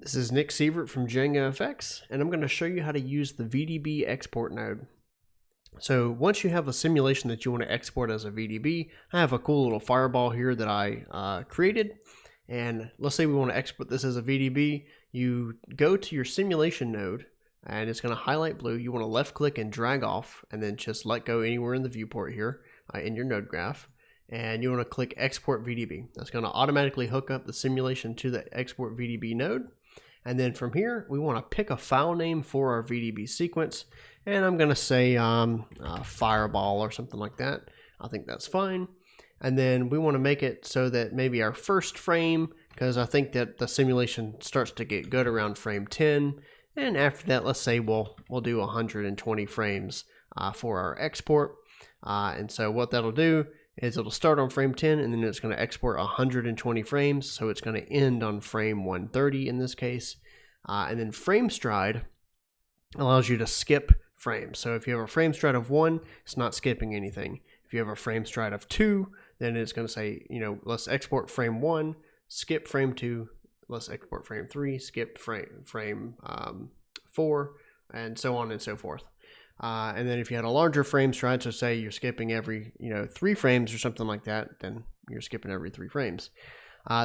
This is Nick Sievert from JangaFX, and I'm going to show you how to use the VDB export node. So once you have a simulation that you want to export as a VDB, I have a cool little fireball here that I created. And let's say we want to export this as a VDB. You go to your simulation node, and it's going to highlight blue. You want to left click and drag off, and then just let go anywhere in the viewport here in your node graph. And you want to click export VDB. That's going to automatically hook up the simulation to the export VDB node. And then from here, we want to pick a file name for our VDB sequence. And I'm going to say Fireball or something like that. I think that's fine. And then we want to make it so that maybe our first frame, because I think that the simulation starts to get good around frame 10. And after that, let's say we'll do 120 frames for our export. And so what that'll do is it'll start on frame 10, and then it's going to export 120 frames, so it's going to end on frame 130 in this case. And then frame stride allows you to skip frames. So if you have a frame stride of 1, it's not skipping anything. If you have a frame stride of 2, then it's going to say, let's export frame 1, skip frame 2, let's export frame 3, skip frame 4, and so on and so forth. And then if you had a larger frame stride, so say you're skipping every 3 frames or something like that, then you're skipping every 3 frames.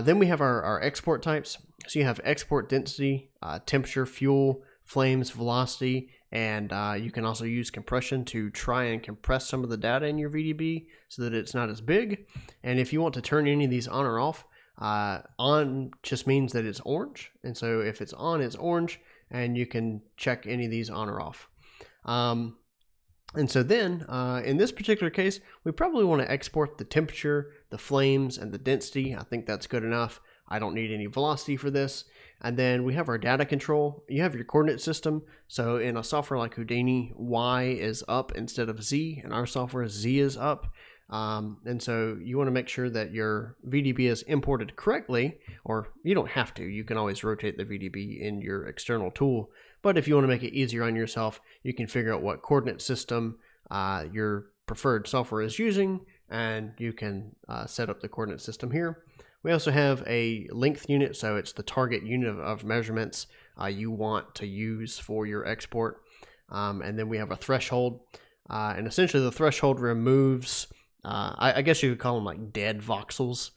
Then we have our export types. So you have export density, temperature, fuel, flames, velocity, and you can also use compression to try and compress some of the data in your VDB so that it's not as big. And if you want to turn any of these on or off, on just means that it's orange. And so if it's on, it's orange, and you can check any of these on or off. And so then, in this particular case, we probably want to export the temperature, the flames, and the density. I think that's good enough. I don't need any velocity for this. And then we have our data control. You have your coordinate system. So in a software like Houdini, Y is up instead of Z. In our software, Z is up. And so you want to make sure that your VDB is imported correctly, or you don't have to. You can always rotate the VDB in your external tool. But if you want to make it easier on yourself, you can figure out what coordinate system your preferred software is using, and you can set up the coordinate system here. We also have a length unit, so it's the target unit of measurements you want to use for your export. And then we have a threshold, and essentially the threshold removes, I guess you could call them like dead voxels.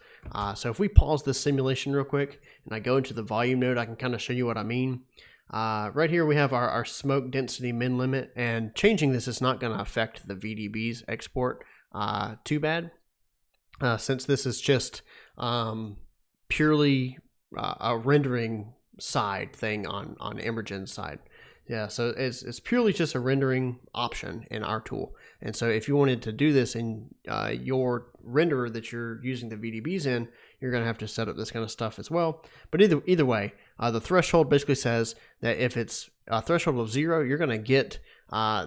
So if we pause this simulation real quick, and I go into the volume node, I can kind of show you what I mean. Right here we have our smoke density min limit, and changing this is not going to affect the VDB's export too bad, since this is just purely a rendering side thing on EmberGen's side. Yeah, so it's purely just a rendering option in our tool. And so if you wanted to do this in your renderer that you're using the VDBs in, you're going to have to set up this kind of stuff as well. But either way, the threshold basically says that if it's a threshold of 0, you're going to get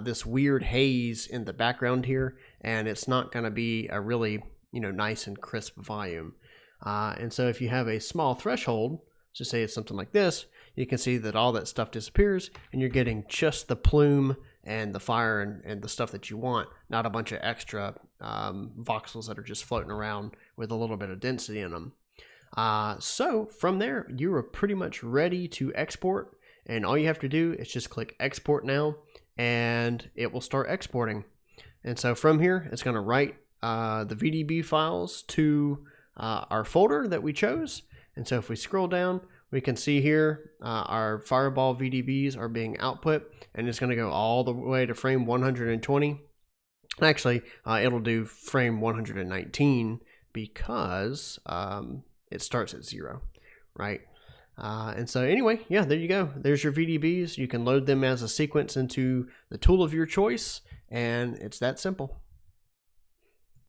this weird haze in the background here, and it's not going to be a really nice and crisp volume. And so if you have a small threshold, so say it's something like this, you can see that all that stuff disappears, and you're getting just the plume and the fire and the stuff that you want, not a bunch of extra voxels that are just floating around with a little bit of density in them. So from there, you are pretty much ready to export, and all you have to do is just click export now, and it will start exporting. And so from here, it's going to write the VDB files to our folder that we chose. And so if we scroll down, we can see here our Fireball VDBs are being output, and it's going to go all the way to frame 120. Actually, it'll do frame 119 because it starts at 0, right? And so anyway, yeah, there you go. There's your VDBs. You can load them as a sequence into the tool of your choice, and it's that simple.